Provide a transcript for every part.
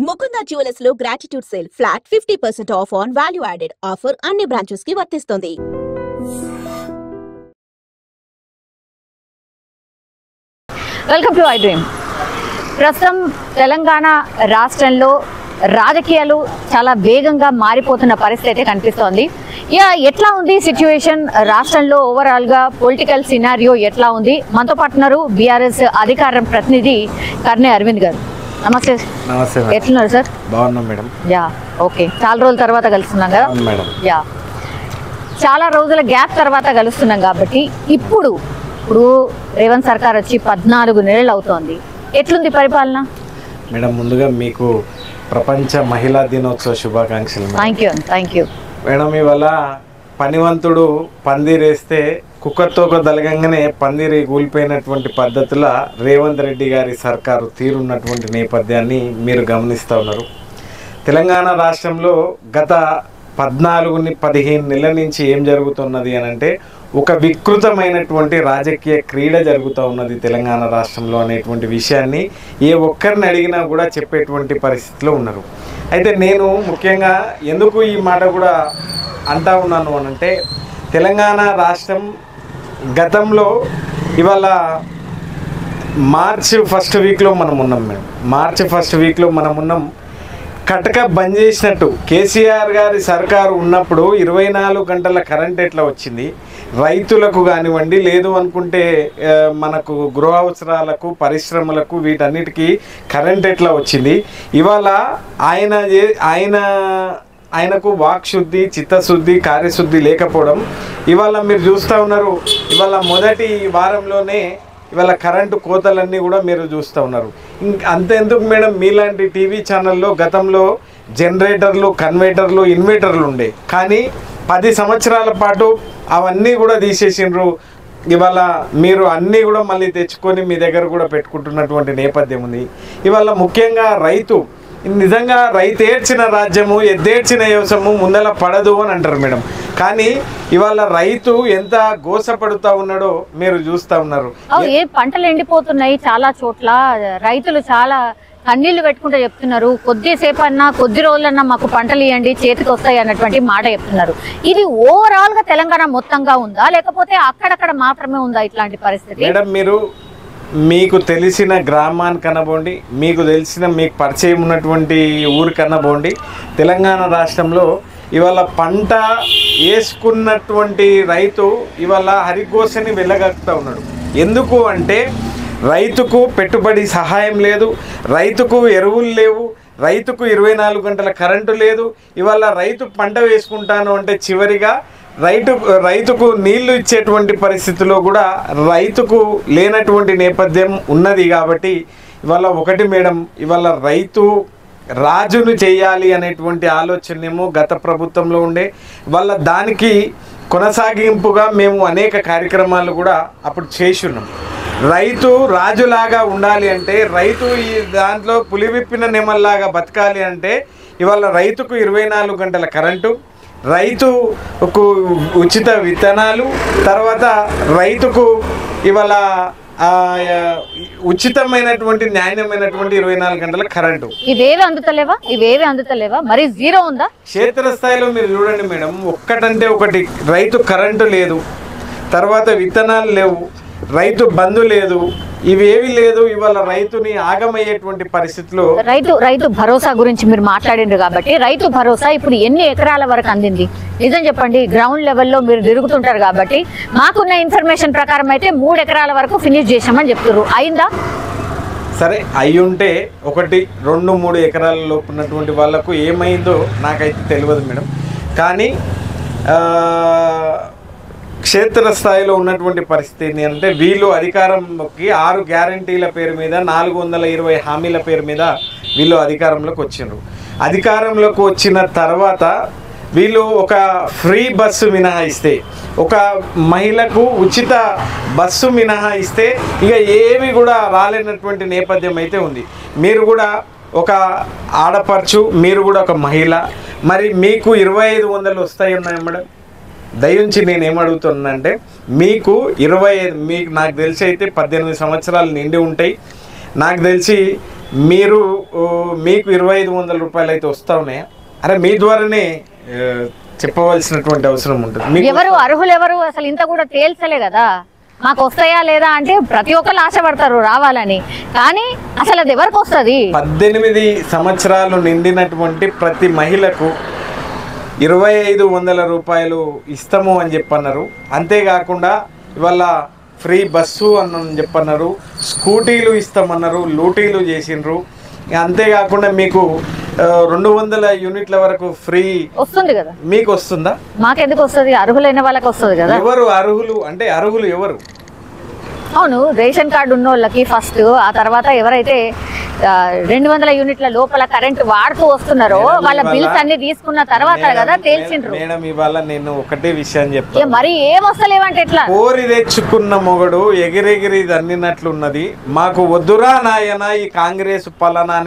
Mukunda jewellers లో gratitude sale flat 50% of on value added offer అన్ని branches కి వర్తిస్తుంది. Welcome to I dream. ప్రస్తుతం తెలంగాణ రాష్ట్రంలో రాజకీయాలు చాలా వేగంగా మారిపోతున్న పరిస్థితి అయితే కనిపిస్తోంది. ఎట్లా ఉంది సిచ్యువేషన్ రాష్ట్రంలో ఓవరాల్ గా పొలిటికల్ సినారియో ఎట్లా ఉంది? మనతో పాటున్నారు బీఆర్ఎస్ అధికార ప్రతినిధి కర్నె అరవింద్ గారు. నమస్తే. నమస్తే. ఎట్లున్నారు సార్? బాగున్నాం మేడం. Yeah okay. చాలా రోజుల తర్వాత కలుస్తున్నాం కదా మేడం. యా చాలా రోజుల గ్యాప్ తర్వాత కలుస్తున్నాం కాబట్టి ఇప్పుడు రేవంత్ సర్కార్ వచ్చి 14 నెలలు అవుతోంది. ఎట్లుంది పరిపాలన? మేడం ముందుగా మీకు ప్రపంచ మహిళా దినోత్సవ శుభాకాంక్షలు. Thank you madam. ఇవాళ పనివంతుడు పందిరేస్తే కుక్కర్తో దలగంగానే పందిరి కూలిపోయినటువంటి పద్ధతుల రేవంత్ రెడ్డి గారి సర్కారు తీరున్నటువంటి నేపథ్యాన్ని మీరు గమనిస్తూ ఉన్నారు. తెలంగాణ రాష్ట్రంలో గత 14-15 నెలల నుంచి ఏం జరుగుతున్నది అని అంటే ఒక వికృతమైనటువంటి రాజకీయ క్రీడ జరుగుతూ ఉన్నది తెలంగాణ రాష్ట్రంలో అనేటువంటి విషయాన్ని ఏ ఒక్కరిని అడిగినా కూడా చెప్పేటువంటి పరిస్థితిలో ఉన్నారు. అయితే నేను ముఖ్యంగా ఎందుకు ఈ మాట కూడా అంటా ఉన్నాను అనంటే తెలంగాణ రాష్ట్రం గతంలో ఇవాళ మార్చి ఫస్ట్ వీక్లో మనం ఉన్నాం మేడం. మార్చి ఫస్ట్ వీక్లో మనం ఉన్నాం. కటక బంద్ చేసినట్టు కేసీఆర్ గారి సర్కారు ఉన్నప్పుడు 24 గంటల కరెంట్ ఎట్లా వచ్చింది, రైతులకు కానివ్వండి, లేదు అనుకుంటే మనకు గృహ అవసరాలకు, పరిశ్రమలకు, వీటన్నిటికీ కరెంట్ ఎట్లా వచ్చింది. ఇవాళ ఆయనకు వాక్శుద్ధి, చిత్తశుద్ధి, కార్యశుద్ధి లేకపోవడం ఇవాళ మీరు చూస్తూ ఉన్నారు. ఇవాళ మొదటి వారంలోనే ఇవాళ కరెంటు కోతలన్నీ కూడా మీరు చూస్తూ ఉన్నారు. అంతెందుకు మేడం, మీలాంటి టీవీ ఛానల్లో గతంలో జనరేటర్లు, కన్వర్టర్లు, ఇన్వర్టర్లు ఉండే, కానీ 10 సంవత్సరాల పాటు అవన్నీ కూడా తీసేసిండ్రు. ఇవాళ మీరు అన్నీ కూడా మళ్ళీ తెచ్చుకొని మీ దగ్గర కూడా పెట్టుకుంటున్నటువంటి నేపథ్యం ఉంది. ఇవాళ ముఖ్యంగా రైతు, నిజంగా రైతు ఏడ్చిన రాజ్యము, ఎద్దేడ్చిన వ్యవసాయము ముందల పడదు అని అంటారు మేడం. కానీ ఇవాళ రైతు ఎంత గోసపడుతూ ఉన్నాడో మీరు చూస్తూ ఉన్నారు. పంటలు ఎండిపోతున్నాయి చాలా చోట్ల. రైతులు చాలా కన్నీళ్లు పెట్టుకుంటూ చెప్తున్నారు, కొద్దిసేపు అన్నా, కొద్ది రోజులన్నా మాకు పంటలు ఇవ్వండి, చేతికి వస్తాయి అన్నటువంటి మాట చెప్తున్నారు. ఇది ఓవరాల్ గా తెలంగాణ మొత్తంగా ఉందా, లేకపోతే అక్కడక్కడ మాత్రమే ఉందా ఇట్లాంటి పరిస్థితి? మేడం, మీకు తెలిసిన గ్రామానికి కనబోండి, మీకు పరిచయం ఉన్నటువంటి ఊరు కనబోండి, తెలంగాణ రాష్ట్రంలో ఇవాళ పంట వేసుకున్నటువంటి రైతు ఇవాళ హరిఘోషని వెళ్ళగలుగుతూ ఉన్నాడు. ఎందుకు అంటే రైతుకు పెట్టుబడి సహాయం లేదు, రైతుకు ఎరువులు లేవు, రైతుకు 24 గంటల కరెంటు లేదు. ఇవాళ రైతు పంట వేసుకుంటాను అంటే చివరిగా రైతుకు నీళ్లు ఇచ్చేటువంటి పరిస్థితిలో కూడా రైతుకు లేనటువంటి నేపథ్యం ఉన్నది. కాబట్టి ఇవాళ ఒకటి మేడం, ఇవాళ రైతు రాజును చేయాలి అనేటువంటి ఆలోచనేమో గత ప్రభుత్వంలో ఉండే. వాళ్ళ దానికి కొనసాగింపుగా మేము అనేక కార్యక్రమాలు కూడా అప్పుడు చేసి ఉన్నాం. రైతు రాజులాగా ఉండాలి అంటే, రైతు ఈ దాంట్లో పులివిప్పిన నెమల్లాగా బతకాలి అంటే ఇవాళ రైతుకు 24 గంటల కరెంటు, రైతుకు ఉచిత విత్తనాలు, తర్వాత రైతుకు ఇవాళ ఉచితమైనటువంటి న్యాయమైనటువంటి 24 గంటల కరెంటు. ఇవేవి అందుతలేవా? మరి జీరో ఉందా? క్షేత్రస్థాయిలో మీరు చూడండి మేడం, ఒక్కటంటే ఒకటి, రైతు కరెంటు లేదు, తర్వాత విత్తనాలు లేవు, రైతు బంధు లేదు, ఇవేవి లేదు. ఇవాళ రైతుని ఆగమయ్యేటువంటి పరిస్థితిలో రైతు భరోసా గురించి మీరు మాట్లాడిండ్రు కాబట్టి, రైతు భరోసా ఇప్పుడు ఎన్ని ఎకరాల వరకు అందింది? నిజం చెప్పండి, గ్రౌండ్ లెవెల్లో మీరు తిరుగుతుంటారు కాబట్టి మాకున్న ఇన్ఫర్మేషన్ ప్రకారం అయితే 3 ఎకరాల వరకు ఫినిష్ చేసామని చెప్తున్నారు. అయిందా? సరే, అయ్యుంటే 1, 2, 3 ఎకరాల లోపు ఉన్నటువంటి వాళ్ళకు ఏమైందో నాకైతే తెలియదు మేడం. కానీ క్షేత్రస్థాయిలో ఉన్నటువంటి పరిస్థితి ఏంటి అంటే, వీళ్ళు అధికారంలోకి 6 గ్యారంటీల పేరు మీద, 420 హామీల పేరు మీద వీళ్ళు అధికారంలోకి వచ్చిండ్రు. అధికారంలోకి వచ్చిన తర్వాత వీళ్ళు ఒక ఫ్రీ బస్సు మినహాయిస్తే, ఒక మహిళకు ఉచిత బస్సు మినహాయిస్తే ఇక ఏవి కూడా రాలేనటువంటి నేపథ్యం అయితే ఉంది. మీరు కూడా ఒక ఆడపడుచు, మీరు కూడా ఒక మహిళ, మరి మీకు 2500 వస్తాయి ఉన్నాయి మేడం. దయించి నేను ఏమడుగుతున్నానంటే, మీకు 25, నాకు తెలిసి అయితే 18 సంవత్సరాలు నిండి ఉంటాయి. నాకు తెలిసి మీరు మీకు 2500 రూపాయలు అయితే వస్తా ఉన్నాయా? అరే మీ ద్వారానే చెప్పవలసినటువంటి అవసరం ఉంటుంది. ఎవరు అర్హులు ఎవరు అసలు ఇంత కూడా తేల్చలే కదా. మాకు వస్తాయా లేదా అంటే ప్రతి ఒక్కరు ఆశపడతారు రావాలని, కానీ అసలు అది ఎవరికి వస్తుంది? 18 సంవత్సరాలు నిండినటువంటి ప్రతి మహిళకు 2500 రూపాయలు ఇస్తాము అని చెప్పన్నారు. అంతేకాకుండా ఇవాళ ఫ్రీ బస్సు అని చెప్పన్నారు, స్కూటీలు ఇస్తామన్నారు, లూటీలు చేసిండ్రు. అంతేకాకుండా మీకు 200 యూనిట్ల వరకు ఫ్రీ వస్తుంది కదా. మీకు వస్తుందా? మాకెందుకు వస్తుంది? అర్హులైన వాళ్ళకి వస్తుంది కదా. ఎవరు అర్హులు అంటే అర్హులు ఎవరు? అవును, రేషన్ కార్డు ఉన్న వాళ్ళకి ఫస్ట్, ఆ తర్వాత ఎవరైతే 200 యూనిట్ల లోపల కరెంట్ వాడుతూ వస్తున్నారో వాళ్ళ బిల్స్ అన్ని తీసుకున్న తర్వాత కదా తేల్చిండ్రు. మేడం ఇవాళ నేను ఒకటే విషయం చెప్తాను, మరి ఏం వస్తలేవంటే ఎట్లా? కోరి తెచ్చుకున్న మొగడు ఎగిరెగిరి అన్నినట్లున్నది. మాకు వద్దురా నాయన ఈ కాంగ్రెస్ పలన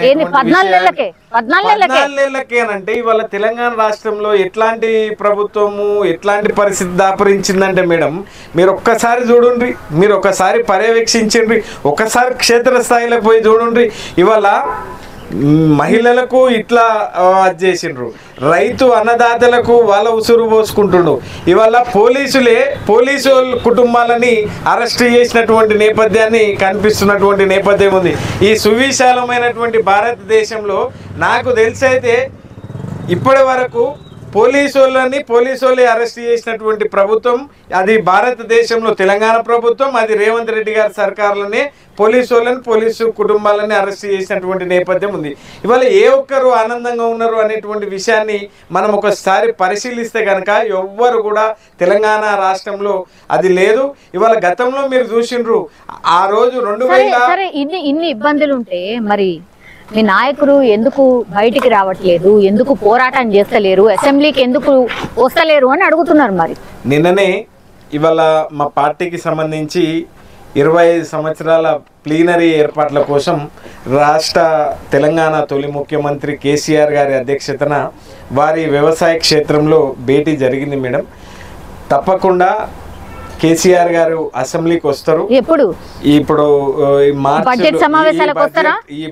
14 ఏళ్ళకేనంటే ఇవాళ తెలంగాణ రాష్ట్రంలో ఎట్లాంటి ప్రభుత్వము ఎట్లాంటి పరిస్థితి దాపురించిందంటే మేడం మీరు ఒక్కసారి చూడండి, మీరు ఒకసారి పర్యవేక్షించండి, ఒకసారి క్షేత్రస్థాయిలో పోయి చూడండి. ఇవాళ మహిళలకు ఇట్లా చేసిండ్రు, రైతు అన్నదాతలకు వాళ్ళ ఉసురు పోసుకుంటుండ్రు. ఇవాళ పోలీసు కుటుంబాలని అరెస్ట్ చేసినటువంటి నేపథ్యాన్ని కనిపిస్తున్నటువంటి నేపథ్యం ఉంది. ఈ సువిశాలమైనటువంటి భారతదేశంలో నాకు తెలిసైతే ఇప్పటి వరకు పోలీసు వాళ్ళే అరెస్ట్ చేసినటువంటి ప్రభుత్వం అది భారతదేశంలో తెలంగాణ ప్రభుత్వం, అది రేవంత్ రెడ్డి గారి సర్కార్లోనే పోలీసు కుటుంబాలని అరెస్ట్ చేసినటువంటి నేపథ్యం ఉంది. ఇవాళ ఏ ఒక్కరు ఆనందంగా ఉన్నారు అనేటువంటి విషయాన్ని మనం ఒకసారి పరిశీలిస్తే కనుక ఎవ్వరు కూడా తెలంగాణ రాష్ట్రంలో అది లేదు. ఇవాళ గతంలో మీరు చూసిండ్రు ఆ రోజు 2000 ఇన్ని ఇబ్బందులు ఉంటే మరి మీ నాయకులు ఎందుకు బయటికి రావట్లేదు, ఎందుకు పోరాటం చేస్తలేరు, అసెంబ్లీకి ఎందుకు వస్తలేరు అని అడుగుతున్నారు. మరి నిన్ననే ఇవాళ మా పార్టీకి సంబంధించి 25 సంవత్సరాల ప్లీనరీ ఏర్పాట్ల కోసం తెలంగాణ తొలి ముఖ్యమంత్రి కేసీఆర్ గారి అధ్యక్షతన వారి వ్యవసాయ క్షేత్రంలో భేటీ జరిగింది మేడం. తప్పకుండా కేసీఆర్ గారు అసెంబ్లీకి వస్తారు. ఇప్పుడు ఈ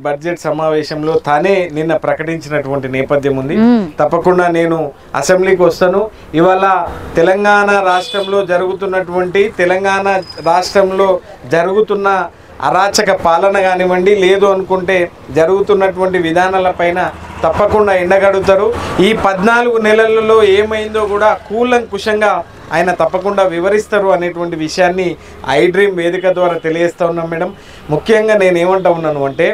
బడ్జెట్ సమావేశంలో తానే నిన్న ప్రకటించినటువంటి నేపథ్యం ఉంది. తప్పకుండా నేను అసెంబ్లీకి వస్తాను. ఇవాళ తెలంగాణ రాష్ట్రంలో జరుగుతున్న అరాచక పాలన కానివ్వండి, లేదు అనుకుంటే జరుగుతున్నటువంటి విధానాలపైన తప్పకుండా ఎండగడుతారు. ఈ 14 నెలలలో ఏమైందో కూడా కూలంకుషంగా ఆయన తప్పకుండా వివరిస్తారు అనేటువంటి విషయాన్ని ఐడ్రీమ్ వేదిక ద్వారా తెలియజేస్తూ ఉన్నాం మేడం. ముఖ్యంగా నేను ఏమంటా ఉన్నాను అంటే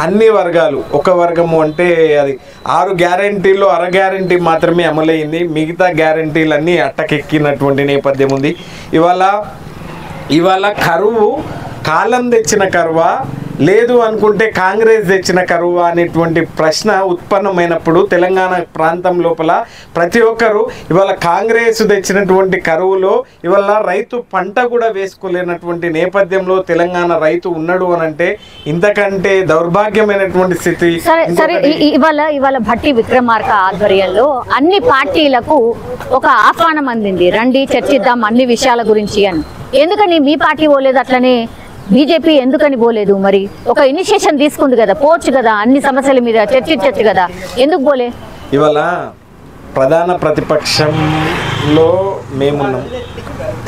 అన్ని వర్గాలు, ఒక వర్గము అంటే అది 6 గ్యారంటీల్లో అర గ్యారంటీ మాత్రమే అమలైంది, మిగతా గ్యారంటీలన్నీ అట్టకెక్కినటువంటి నేపథ్యం ఉంది. ఇవాళ కరువు కాలం తెచ్చిన కరువా లేదు అనుకుంటే కాంగ్రెస్ తెచ్చిన కరువా అనేటువంటి ప్రశ్న ఉత్పన్నమైనప్పుడు తెలంగాణ ప్రాంతం లోపల ప్రతి ఒక్కరు ఇవాళ కాంగ్రెస్ తెచ్చినటువంటి కరువులో ఇవాళ రైతు పంట కూడా వేసుకోలేనటువంటి నేపథ్యంలో తెలంగాణ రైతు ఉన్నాడు అని అంటే ఇంతకంటే దౌర్భాగ్యమైనటువంటి స్థితి. ఇవాళ భట్టి విక్రమార్క ఆధ్వర్యంలో అన్ని పార్టీలకు ఒక ఆహ్వానం అందింది, రండి చర్చిద్దాం అన్ని విషయాల గురించి అని. ఎందుకని మీ పార్టీ పోలేదు, అట్లనే బీజేపీ ఎందుకని పోలేదు? మరి ఒక ఇనిషియేషన్ తీసుకుంది కదా, పోవచ్చు కదా, అన్ని సమస్యల మీద చర్చించచ్చు కదా, ఎందుకు పోలే? ఇవాళ ప్రధాన ప్రతిపక్షంలో మేమున్నాం,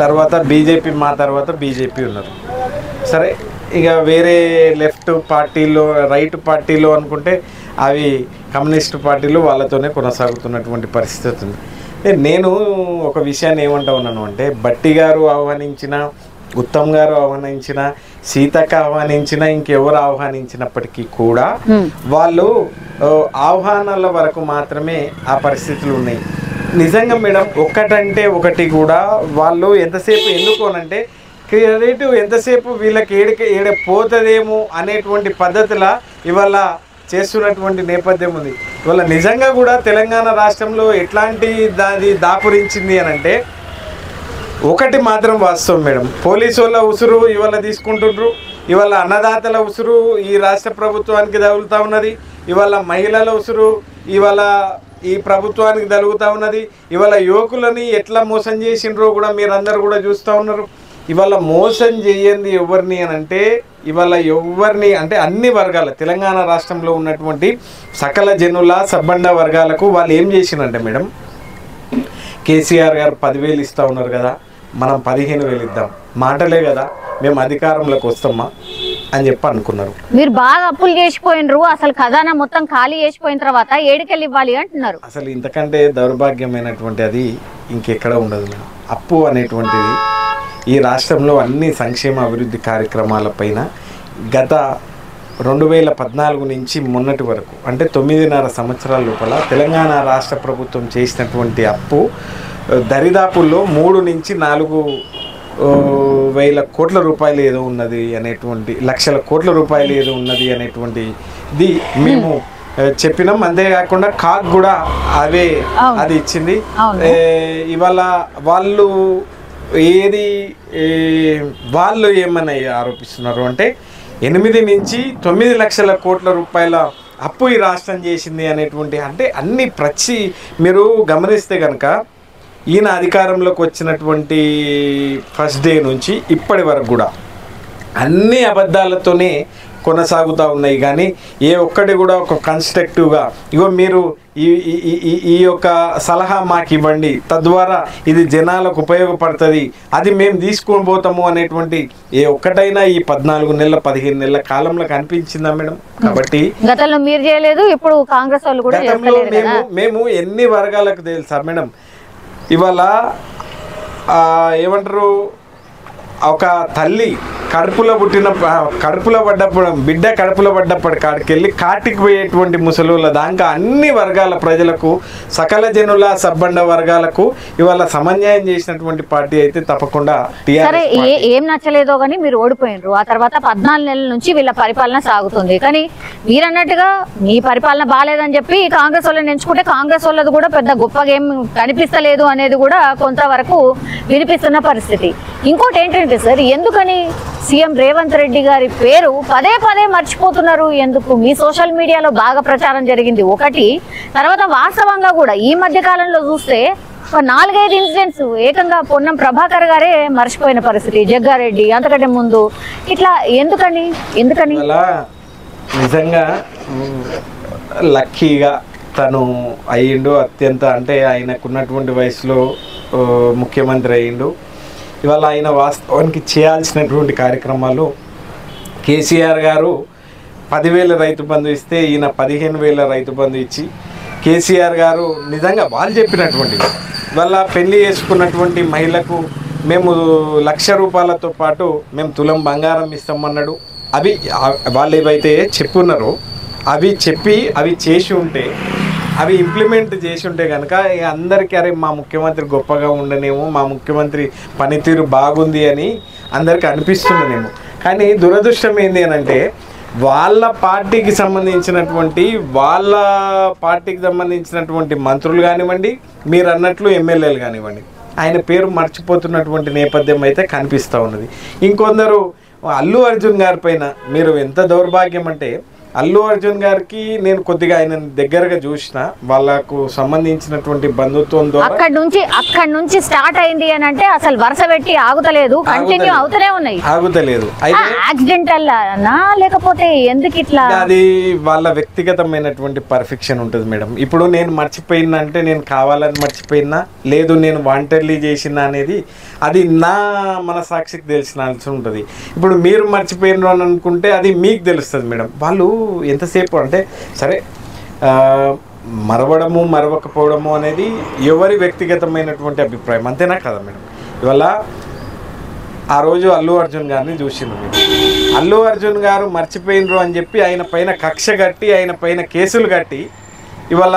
తర్వాత బీజేపీ, మా తర్వాత బీజేపీ ఉన్నారు. సరే ఇక వేరే లెఫ్ట్ పార్టీలో రైట్ పార్టీలో అనుకుంటే అవి కమ్యూనిస్ట్ పార్టీలు వాళ్ళతోనే కొనసాగుతున్నటువంటి పరిస్థితి ఉంది. నేను ఒక విషయాన్ని ఏమంటా ఉన్నాను అంటే భట్టి గారు ఆహ్వానించిన, ఉత్తమ్ గారు ఆహ్వానించిన, సీతక్క ఆహ్వానించిన, ఇంకెవరు ఆహ్వానించినప్పటికీ కూడా వాళ్ళు ఆహ్వానాల వరకు మాత్రమే ఆ పరిస్థితులు ఉన్నాయి. నిజంగా మేడం ఒకటంటే ఒకటి కూడా వాళ్ళు ఎంతసేపు ఎందుకోనంటే క్రియేటివ్ ఎంతసేపు వీళ్ళకి ఏడ పోతుందేమో అనేటువంటి పద్ధతిలో ఇవాళ చేస్తున్నటువంటి నేపథ్యం ఉంది. ఇవాళ నిజంగా కూడా తెలంగాణ రాష్ట్రంలో ఎట్లాంటి దాపురించింది అని అంటే ఒకటి మాత్రం వాస్తవం మేడం, పోలీసు వాళ్ళ ఉసురు ఇవాళ తీసుకుంటుండ్రు, ఇవాళ అన్నదాతల ఉసురు ఈ రాష్ట్ర ప్రభుత్వానికి తగులుతూ ఉన్నది, ఇవాళ మహిళల ఉసురు ఇవాళ ఈ ప్రభుత్వానికి తగులుతూ ఉన్నది, ఇవాళ యువకులని ఎట్లా మోసం చేసిండ్రో కూడా మీరందరూ కూడా చూస్తూ ఉన్నారు. ఇవాళ మోసం చేయండి ఎవరిని అని అంటే ఇవాళ ఎవరిని అంటే అన్ని వర్గాల తెలంగాణ రాష్ట్రంలో ఉన్నటువంటి సకల జనుల సబ్బండ వర్గాలకు వాళ్ళు ఏం చేసినంటే మేడం, కేసీఆర్ గారు 10,000 ఇస్తూ ఉన్నారు కదా, మనం 15,000 ఇద్దాం, మాటలే కదా మేము అధికారంలోకి వస్తామా అని చెప్పి అనుకున్నారు. మీరు బాగా అప్పులు చేసిపోయినరు, అసలు ఖజానా మొత్తం ఖాళీ చేసిపోయిన తర్వాత ఏడికెళ్ళి ఇవ్వాలి అంటున్నారు. అసలు ఇంతకంటే దౌర్భాగ్యమైనటువంటి అది ఇంకెక్కడ ఉండదు మేడం. అప్పు అనేటువంటిది ఈ రాష్ట్రంలో అన్ని సంక్షేమ అభివృద్ధి కార్యక్రమాలపైన గత 2014 నుంచి మొన్నటి వరకు అంటే 9.5 సంవత్సరాల లోపల తెలంగాణ రాష్ట్ర ప్రభుత్వం చేసినటువంటి అప్పు దరిదాపుల్లో 3 నుంచి 4 వేల కోట్ల రూపాయలు ఏదో ఉన్నది అనేటువంటి లక్షల కోట్ల రూపాయలు ఏదో ఉన్నది అనేటువంటిది మేము చెప్పినాం. అంతేకాకుండా కాక్ కూడా అవే అది ఇచ్చింది. ఇవాళ వాళ్ళు ఏమని ఆరోపిస్తున్నారు అంటే 8 నుంచి 9 లక్షల కోట్ల రూపాయల అప్పు ఈ రాష్ట్రం చేసింది అనేటువంటి అంటే అన్ని మీరు గమనిస్తే కనుక ఈయన అధికారంలోకి వచ్చినటువంటి ఫస్ట్ డే నుంచి ఇప్పటి వరకు కూడా అన్ని అబద్ధాలతోనే కొనసాగుతూ ఉన్నాయి. కానీ ఏ ఒక్కటి కూడా ఒక కన్స్ట్రక్టివ్గా ఇగో మీరు ఈ యొక్క సలహా మాకు ఇవ్వండి, తద్వారా ఇది జనాలకు ఉపయోగపడుతుంది, అది మేము తీసుకొని పోతాము అనేటువంటి ఏ ఒక్కటైనా ఈ 14 నెలల 15 నెలల కాలంలో కనిపించిందా మేడం? కాబట్టి గతంలో మీరు చేయలేదు, ఇప్పుడు కాంగ్రెస్ వాళ్ళు కూడా మేము ఎన్ని వర్గాలకు తెలుసా మేడం, ఇవాళ ఏమంటారు ఒక తల్లి కడుపులో పడ్డప్పుడు బిడ్డ కడుపులో పడ్డప్పటి కాడికెళ్ళి కాటికి పోయేటువంటి ముసలుల దాకా అన్ని వర్గాల ప్రజలకు సకల జనుల సబ్బండ వర్గాలకు ఇవాళ సమన్యాయం చేసినటువంటి పార్టీ అయితే తప్పకుండా టీఆర్ఎస్. ఏం నచ్చలేదో కానీ మీరు ఓడిపోయినరు, ఆ తర్వాత 14 నెలల నుంచి వీళ్ళ పరిపాలన సాగుతుంది. కానీ మీరు అన్నట్టుగా మీ పరిపాలన బాగాలేదని చెప్పి కాంగ్రెస్ వాళ్ళని ఎంచుకుంటే కాంగ్రెస్ వాళ్ళది కూడా పెద్ద గొప్పగా ఏం కనిపిస్తలేదు అనేది కూడా కొంతవరకు వినిపిస్తున్న పరిస్థితి. ఇంకోటి ఏంటంటే సార్, ఎందుకని సీఎం రేవంత్ రెడ్డి గారి పేరు పదే మర్చిపోతున్నారు? ఎందుకు? మీ సోషల్ మీడియాలో బాగా ప్రచారం జరిగింది ఒకటి, తర్వాత వాస్తవంగా కూడా ఈ మధ్య కాలంలో చూస్తే 4-5 ఇన్సిడెంట్స్ ఏకంగా పొన్నం ప్రభాకర్ గారే మర్చిపోయిన పరిస్థితి, జగ్గారెడ్డి అంతకంటే ముందు ఇట్లా ఎందుకని? నిజంగా లక్కీగా తను అయ్యిండు, అత్యంత అంటే ఆయనకున్నటువంటి వయసులో ముఖ్యమంత్రి అయ్యిండు. ఇవాళ ఆయన వాస్తవానికి చేయాల్సినటువంటి కార్యక్రమాలు కేసీఆర్ గారు 10,000 రైతు బంధు ఇస్తే ఈయన 15,000 రైతు బంధు ఇచ్చి కేసీఆర్ గారు నిజంగా వాళ్ళు చెప్పినటువంటిది ఇవాళ పెళ్లి చేసుకున్నటువంటి మహిళకు మేము 1,00,000 రూపాయలతో పాటు మేము తులం బంగారం ఇస్తామన్నాడు. అవి వాళ్ళు ఏవైతే చెప్పున్నారో అవి చేసి ఉంటే అవి ఇంప్లిమెంట్ చేసి ఉంటే కనుక అందరికీ అరే మా ముఖ్యమంత్రి గొప్పగా ఉండనేమో, మా ముఖ్యమంత్రి పనితీరు బాగుంది అని అందరికీ అనిపిస్తుండనేమో. కానీ దురదృష్టం ఏంటి అని అంటే వాళ్ళ పార్టీకి సంబంధించినటువంటి మంత్రులు కానివ్వండి, మీరు అన్నట్లు ఎమ్మెల్యేలు కానివ్వండి, ఆయన పేరు మర్చిపోతున్నటువంటి నేపథ్యం అయితే కనిపిస్తూ ఉన్నది. ఇంకొందరు అల్లు అర్జున్ గారి పైన మీరు ఎంత దౌర్భాగ్యం అంటే, అల్లు అర్జున్ గారికి నేను కొద్దిగా ఆయన దగ్గరగా చూసిన, వాళ్ళకు సంబంధించినటువంటి బంధుత్వం ద్వారా అక్కడ నుంచి స్టార్ట్ అయింది అని అంటే అసలు వరుస పెట్టి ఆగుతలేదు, కంటిన్యూ అవుతూనే ఉన్నాయి. ఆగుతలేదు యాక్సిడెంటల్ లేకపోతే ఎందుకు ఇట్లా? అది వాళ్ళ వ్యక్తిగతమైనటువంటి పర్ఫెక్షన్ ఉంటుంది మేడం. ఇప్పుడు నేను మర్చిపోయినా అంటే నేను కావాలని మర్చిపోయినా, లేదు నేను వాంటెడ్లీ చేసినా అనేది అది నా మనసాక్షికి తెలిసినాల్సి ఉంటుంది. ఇప్పుడు మీరు మర్చిపోయిన అని అనుకుంటే అది మీకు తెలుస్తుంది మేడం. వాళ్ళు ఎంతసేపు అంటే సరే మరవడము మరవకపోవడము అనేది ఎవరి వ్యక్తిగతమైనటువంటి అభిప్రాయం, అంతేనా కదా మేడం? ఇవాళ ఆ రోజు అల్లు అర్జున్ గారిని చూసిండ్రు మీరు, అల్లు అర్జున్ గారు మర్చిపోయినరు అని చెప్పి ఆయన పైన కక్ష కట్టి ఆయన పైన కేసులు కట్టి ఇవాళ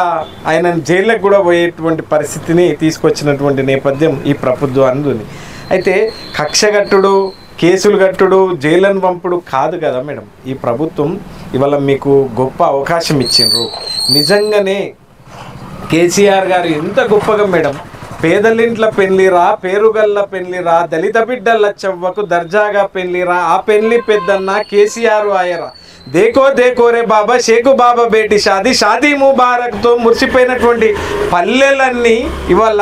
ఆయన జైళ్ళకు కూడా పోయేటువంటి పరిస్థితిని తీసుకొచ్చినటువంటి నేపథ్యం ఈ ప్రభుత్వానికి ఉంది. అయితే కక్ష కట్టుడు, కేసులు కట్టుడు, జైలను పంపుడు కాదు కదా మేడం. ఈ ప్రభుత్వం ఇవాళ మీకు గొప్ప అవకాశం ఇచ్చిండ్రు. నిజంగానే కేసీఆర్ గారు ఎంత గొప్పగా మేడం, పేదలింట్ల పెళ్లిరా, పేరుగల్ల పెళ్లిరా, దళిత బిడ్డల చెవ్వకు దర్జాగా పెళ్లిరా, ఆ పెళ్లి పెద్దన్న కేసీఆర్ ఆయరా, దేకో దేకో రే బాబా షేకు బాబా బేటి షాదీ షాదీ ముబారక్తో మురిసిపోయినటువంటి పల్లెలన్నీ ఇవాళ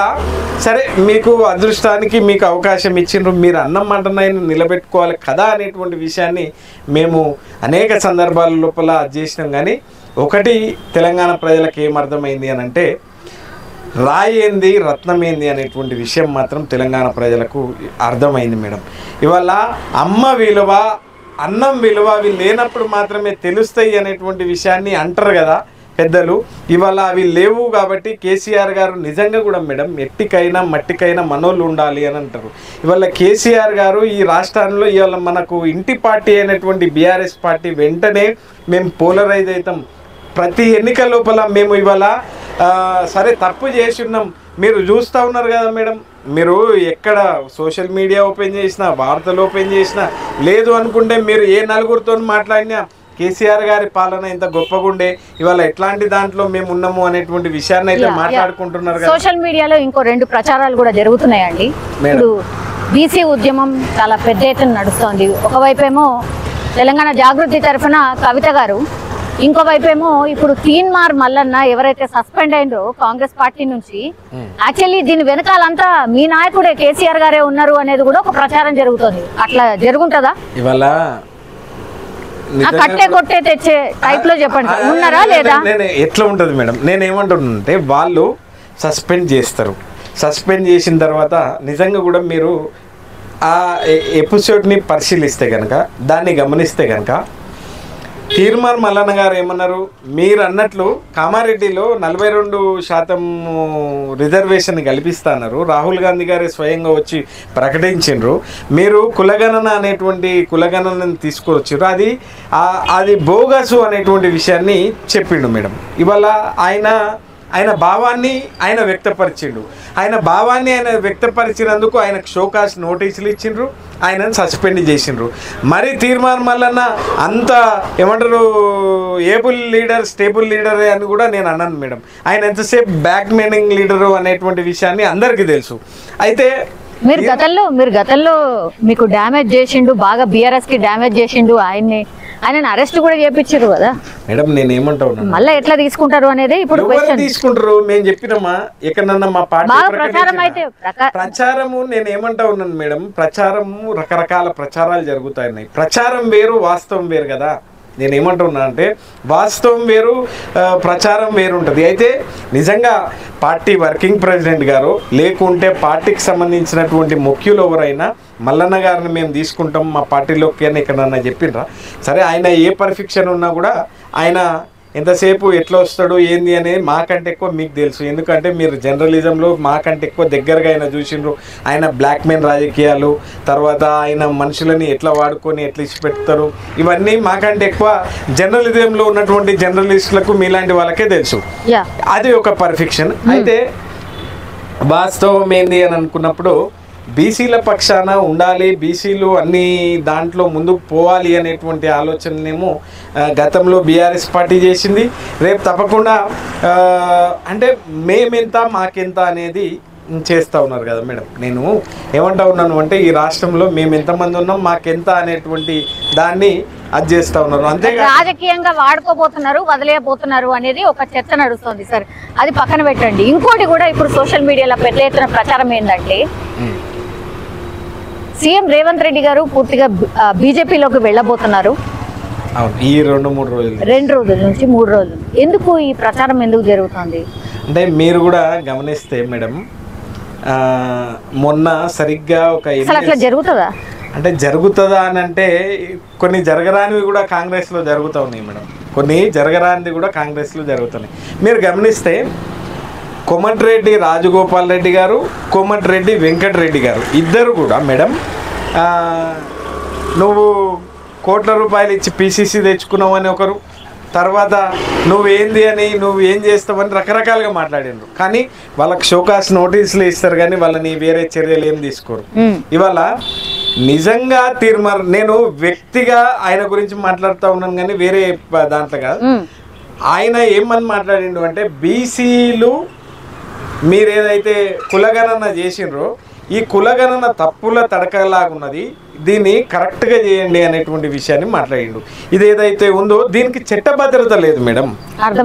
సరే మీకు అదృష్టానికి మీకు అవకాశం ఇచ్చిండ్రు, మీరు అన్నం మంటనైనా నిలబెట్టుకోవాలి కదా అనేటువంటి విషయాన్ని మేము అనేక సందర్భాల లోపల చేసినాం. కానీ ఒకటి తెలంగాణ ప్రజలకు ఏమర్థమైంది అని అంటే రాయి ఏంది రత్నం ఏంది అనేటువంటి విషయం మాత్రం తెలంగాణ ప్రజలకు అర్థమైంది మేడం. ఇవాళ అమ్మ విలువ అన్నం విలువ అవి లేనప్పుడు మాత్రమే తెలుస్తాయి అనేటువంటి విషయాన్ని అంటారు కదా పెద్దలు. ఇవాళ అవి లేవు కాబట్టి కేసీఆర్ గారు నిజంగా కూడా మేడం ఎట్టికైనా మట్టికైనా మనోళ్ళు ఉండాలి అని అంటారు. ఇవాళ కేసీఆర్ గారు ఈ రాష్ట్రంలో ఇవాళ మనకు ఇంటి పార్టీ అయినటువంటి బీఆర్ఎస్ పార్టీ వెంటనే మేము పోలరైజ్ అవుతాం. ప్రతి ఎన్నిక లోపల మేము ఇవాళ సరే తప్పు చేసి ఉన్నాం. మీరు చూస్తూ ఉన్నారు కదా మేడం, మీరు ఎక్కడ సోషల్ మీడియా ఓపెన్ చేసినా వార్తలు ఓపెన్ చేసినా లేదు అనుకుంటే మీరు ఏ నలుగురితో మాట్లాడినా కేసీఆర్ గారి పాలన ఇంత గొప్పగా ఉండే ఇవాళ ఎట్లాంటి దాంట్లో మేము ఉన్నాము అనేటువంటి విషయాన్ని అయితే మాట్లాడుకుంటున్నారు కదా. సోషల్ మీడియాలో ఇంకో 2 ప్రచారాలు కూడా జరుగుతున్నాయండి. ఇప్పుడు బీసీ ఉద్యమం చాలా పెద్ద ఎత్తున నడుస్తోంది. ఒకవైపేమో తెలంగాణ జాగృతి తరఫున కవిత గారు, ఇంకోవైపేమో ఇప్పుడు తీన్మార్ మల్లన్న ఎవరైతే సస్పెండ్ అయిందో కాంగ్రెస్ పార్టీ నుంచి, యాక్చువల్లీ దీని వెనకాలంతా మీ నాయకుడే కేసీఆర్ గారే ఉన్నారు అనేది కూడా ఒక ప్రచారం జరుగుతుంది. అట్లా జరుగుంటదా? ఇవాళ కట్టే కొట్టే తెచ్చే టైప్ లో చెప్పండి, ఉన్నారా లేదా? నేను ఎట్లా ఉంటుంది మేడం, నేను ఏమంటున్నానంటే వాళ్ళు సస్పెండ్ చేస్తారు. సస్పెండ్ చేసిన తర్వాత నిజంగా కూడా మీరు ఆ ఎపిసోడ్ని పరిశీలిస్తే కనుక దాన్ని గమనిస్తే కనుక తీర్మార్ మల్లన్న గారు ఏమన్నారు, మీరు అన్నట్లు కామారెడ్డిలో 42% రిజర్వేషన్ కల్పిస్తున్నారు. రాహుల్ గాంధీ గారే స్వయంగా వచ్చి ప్రకటించారు. మీరు కులగణన అనేటువంటి కులగణనని తీసుకొచ్చారు, అది బోగసు అనేటువంటి విషయాన్ని చెప్పిండు మేడం. ఇవాళ ఆయన భావాన్ని ఆయన వ్యక్తపరిచిండు. ఆయన భావాన్ని ఆయన వ్యక్తపరిచినందుకు ఆయనకు షోకాస్ నోటీసులు ఇచ్చిండ్రు, ఆయనను సస్పెండ్ చేసిండ్రు. మరి తీర్మార్ మల్లన్న అంత ఏమంటారు ఏబుల్ లీడర్ స్టేబుల్ లీడర్ అని కూడా నేను అన్నాను మేడం. ఆయన ఎంతసేపు బ్యాక్ మెయినింగ్ లీడరు అనేటువంటి విషయాన్ని అందరికీ తెలుసు. అయితే మీరు గతంలో మీకు డ్యామేజ్ చేసిండు, బాగా బీఆర్ఎస్ కి డ్యామేజ్ చేసిండు, ఆయన అరెస్ట్ కూడా చేపించారు కదా మేడం. నేను ఏమంటా ఉన్నాను, మళ్ళీ ఎట్లా తీసుకుంటారు అనేది ఇప్పుడు తీసుకుంటారు. మేము చెప్పినమ్మా ఎక్కడన్నా మా పార్టీ ప్రచారము నేను ఏమంటా ఉన్నాను మేడం, ప్రచారము రకరకాల ప్రచారాలు జరుగుతాయి. ప్రచారం వేరు వాస్తవం వేరు కదా. నేను ఏమంటున్నా అంటే వాస్తవం వేరు ప్రచారం వేరు ఉంటుంది. అయితే నిజంగా పార్టీ వర్కింగ్ ప్రెసిడెంట్ గారు లేకుంటే పార్టీకి సంబంధించినటువంటి ముఖ్యులు ఎవరైనా మల్లన్న గారిని మేము తీసుకుంటాం మా పార్టీలోకి అని ఎక్కడన్నా చెప్పిండ్రా? సరే ఆయన ఏ పర్ఫెక్షన్ ఉన్నా కూడా ఆయన ఎంతసేపు ఎట్లా వస్తాడు ఏంది అనేది మాకంటే ఎక్కువ మీకు తెలుసు. ఎందుకంటే మీరు జర్నలిజంలో మాకంటే ఎక్కువ దగ్గరగా ఆయన చూసిండ్రు. ఆయన బ్లాక్ మెయిన్ రాజకీయాలు, తర్వాత ఆయన మనుషులని ఎట్లా వాడుకొని ఎట్లా ఇచ్చిపెడతారు, ఇవన్నీ మాకంటే ఎక్కువ జర్నలిజంలో ఉన్నటువంటి జర్నలిస్టులకు మీలాంటి వాళ్ళకే తెలుసు. అది ఒక పర్ఫెక్షన్. అయితే వాస్తవం ఏంది అని అనుకున్నప్పుడు బీసీల పక్షాన ఉండాలి, బీసీలు అన్ని దాంట్లో ముందుకు పోవాలి అనేటువంటి ఆలోచననేమో గతంలో బీఆర్ఎస్ పార్టీ చేసింది. రేపు తప్పకుండా అంటే మేమెంత మాకెంత అనేది చేస్తూ ఉన్నారు కదా మేడం. నేను ఏమంటా ఉన్నాను అంటే ఈ రాష్ట్రంలో మేము ఎంతమంది ఉన్నాం మాకెంత అనేటువంటి దాన్ని అది చేస్తూ ఉన్నారు. అంతే రాజకీయంగా వాడుకోబోతున్నారు, వదిలేయబోతున్నారు అనేది ఒక చర్చ నడుస్తుంది. సరే అది పక్కన పెట్టండి. ఇంకోటి కూడా ఇప్పుడు సోషల్ మీడియాలో పెద్ద ఎత్తున ప్రచారం ఏంటంటే సీఎం రేవంత్ రెడ్డి గారు పూర్తిగా బీజేపీలోకి వెళ్ళబోతున్నారు. ఈ 2-3 రోజులు 2 రోజుల నుంచి 3 రోజులు ఎందుకు ఈ ప్రచారం ఎందుకు జరుగుతుంది అంటే మీరు కూడా గమనిస్తే మేడం మొన్న సరిగ్గా ఒక అట్లా జరుగుతుందా అంటే జరుగుతుందా అని అంటే కొన్ని జరగరానివి కూడా కాంగ్రెస్లో జరుగుతూ ఉన్నాయి మేడం. కొన్ని జరగరానిది కూడా కాంగ్రెస్లో జరుగుతున్నాయి. మీరు గమనిస్తే కోమటిరెడ్డి రాజగోపాల్ రెడ్డి గారు, కోమటిరెడ్డి వెంకటరెడ్డి గారు ఇద్దరు కూడా మేడం నువ్వు కోట్ల రూపాయలు ఇచ్చి పీసీసీ తెచ్చుకున్నావు అని ఒకరు, తర్వాత నువ్వేంది అని నువ్వు ఏం చేస్తావని రకరకాలుగా మాట్లాడినారు. కానీ వాళ్ళకి షోకాస్ నోటీసులు ఇస్తారు కానీ వాళ్ళని వేరే చర్యలు ఏం తీసుకోరు. ఇవాళ నిజంగా తీర్మార్ నేను వ్యక్తిగా ఆయన గురించి మాట్లాడుతూ ఉన్నాను కానీ వేరే దాంట్లో కాదు. ఆయన ఏమని మాట్లాడిండు అంటే బీసీలు మీరు ఏదైతే కులగణన చేసిండ్రో ఈ కులగణన తప్పుల తడకలాగున్నది, దీన్ని కరెక్ట్గా చేయండి అనేటువంటి విషయాన్ని మాట్లాడిండు. ఇది ఏదైతే ఉందో దీనికి చట్టభద్రత లేదు మేడం.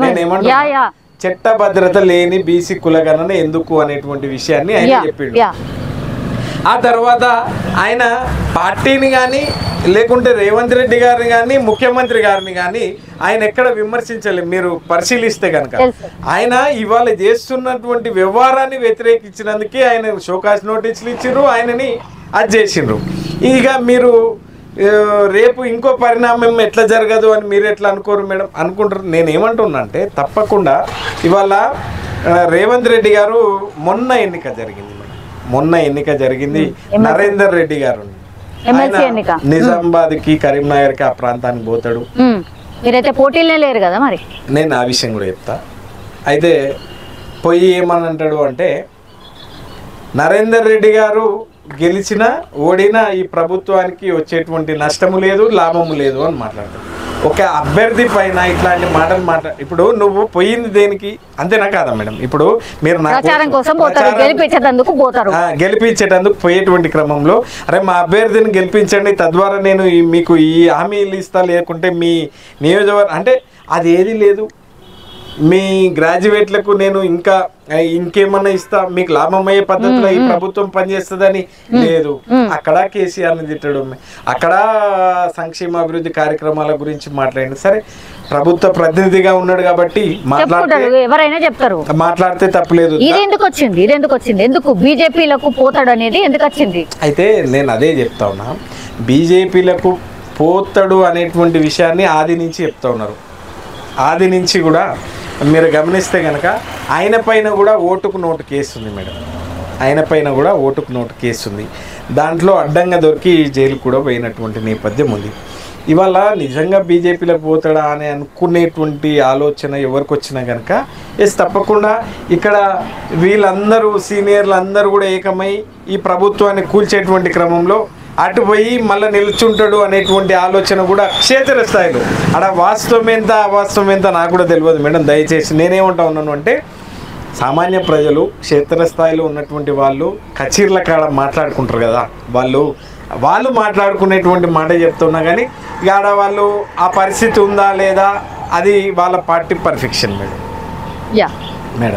నేనేమంటా చట్టభద్రత లేని బీసీ కులగణన ఎందుకు అనేటువంటి విషయాన్ని ఆయన చెప్పిండు. ఆ తర్వాత ఆయన పార్టీని కానీ లేకుంటే రేవంత్ రెడ్డి గారిని కానీ ముఖ్యమంత్రి గారిని కానీ ఆయన ఎక్కడ విమర్శించలేదు. మీరు పరిశీలిస్తే కనుక ఆయన ఇవాళ చేస్తున్నటువంటి వ్యవహారాన్ని వ్యతిరేకించినందుకే ఆయన షోకాస్ నోటీసులు ఇచ్చిండ్రు, ఆయనని అది చేసిండ్రు. ఇక మీరు రేపు ఇంకో పరిణామం ఎట్లా జరగదు అని మీరు ఎట్లా అనుకోరు మేడం? అనుకుంటారు. నేనేమంటున్నా అంటే తప్పకుండా ఇవాళ రేవంత్ రెడ్డి గారు మొన్న ఎన్నిక జరిగింది నరేందర్ రెడ్డి గారు నిజామాబాద్ కి కరీంనగర్ కి ఆ ప్రాంతానికి పోతాడు. మీరైతే పోటీలే లేరు కదా మరి. నేను ఆ విషయం కూడా చెప్తా. అయితే పోయి ఏమని అంటాడు అంటే నరేందర్ రెడ్డి గారు గెలిచినా ఓడినా ఈ ప్రభుత్వానికి వచ్చేటువంటి నష్టము లేదు లాభము లేదు అని మాట్లాడతాడు. ఒక అభ్యర్థి పైన ఇట్లాంటి మాటలు ఇప్పుడు నువ్వు పోయింది దేనికి? అంతేనా కాదా మేడం? ఇప్పుడు మీరు గెలిపించేటందుకు పోయేటువంటి క్రమంలో అరే మా అభ్యర్థిని గెలిపించండి, తద్వారా నేను మీకు ఈ హామీలు ఇస్తా, లేకుంటే మీ నియోజకవర్గం అంటే అది ఏది లేదు. మీ గ్రాడ్యుయేట్లకు నేను ఇంకేమన్నా ఇస్తా, మీకు లాభమయ్యే పద్ధతిలో ఈ ప్రభుత్వం పనిచేస్తుందని లేదు. అక్కడ కేసీఆర్ని తిట్టడం, అక్కడ సంక్షేమ అభివృద్ధి కార్యక్రమాల గురించి మాట్లాడండి. సరే ప్రభుత్వ ప్రతినిధిగా ఉన్నాడు కాబట్టి ఎవరైనా చెప్తారు, మాట్లాడితే తప్పలేదు. ఎందుకు బీజేపీలకు పోతాడు అనేది ఎందుకు వచ్చింది? అయితే నేను అదే చెప్తా ఉన్నా, బీజేపీలకు పోతాడు అనేటువంటి విషయాన్ని ఆది నుంచి చెప్తా ఉన్నారు. ఆది నుంచి కూడా మీరు గమనిస్తే కనుక ఆయన పైన కూడా ఓటుకు నోటు కేసు ఉంది మేడం. ఆయన పైన కూడా ఓటుకు నోటు కేసు ఉంది. దాంట్లో అడ్డంగా దొరికి జైలు కూడా పోయినటువంటి నేపథ్యం ఉంది. ఇవాళ నిజంగా బీజేపీలకు పోతాడా అని అనుకునేటువంటి ఆలోచన ఎవరికి వచ్చినా కనుక తప్పకుండా ఇక్కడ వీళ్ళందరూ సీనియర్లు అందరూ కూడా ఏకమై ఈ ప్రభుత్వాన్ని కూల్చేటువంటి క్రమంలో అటు పోయి మళ్ళీ నిల్చుంటాడు అనేటువంటి ఆలోచన కూడా క్షేత్ర స్థాయిలో అక్కడ వాస్తవం ఎంత అవాస్తవం ఎంత నాకు కూడా తెలియదు మేడం. దయచేసి నేనేమంటా ఉన్నాను అంటే సామాన్య ప్రజలు క్షేత్రస్థాయిలో ఉన్నటువంటి వాళ్ళు కచీర్ల కాడ మాట్లాడుకుంటారు కదా, వాళ్ళు మాట్లాడుకునేటువంటి మాట చెప్తున్నా కానీ ఆడ వాళ్ళు ఆ పరిస్థితి ఉందా లేదా అది వాళ్ళ party perfection madam.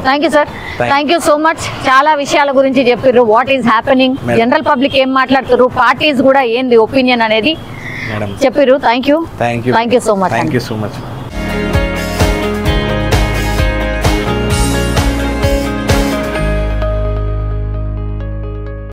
Thank you sir, thank you so much. చాలా విషయాల గురించి చెప్పారు. What is happening, general public ఏం మాట్లాడుతారు, పార్టీస్ కూడా ఏంది ఒపీనియన్ అనేది చెప్పారు. Thank you so much.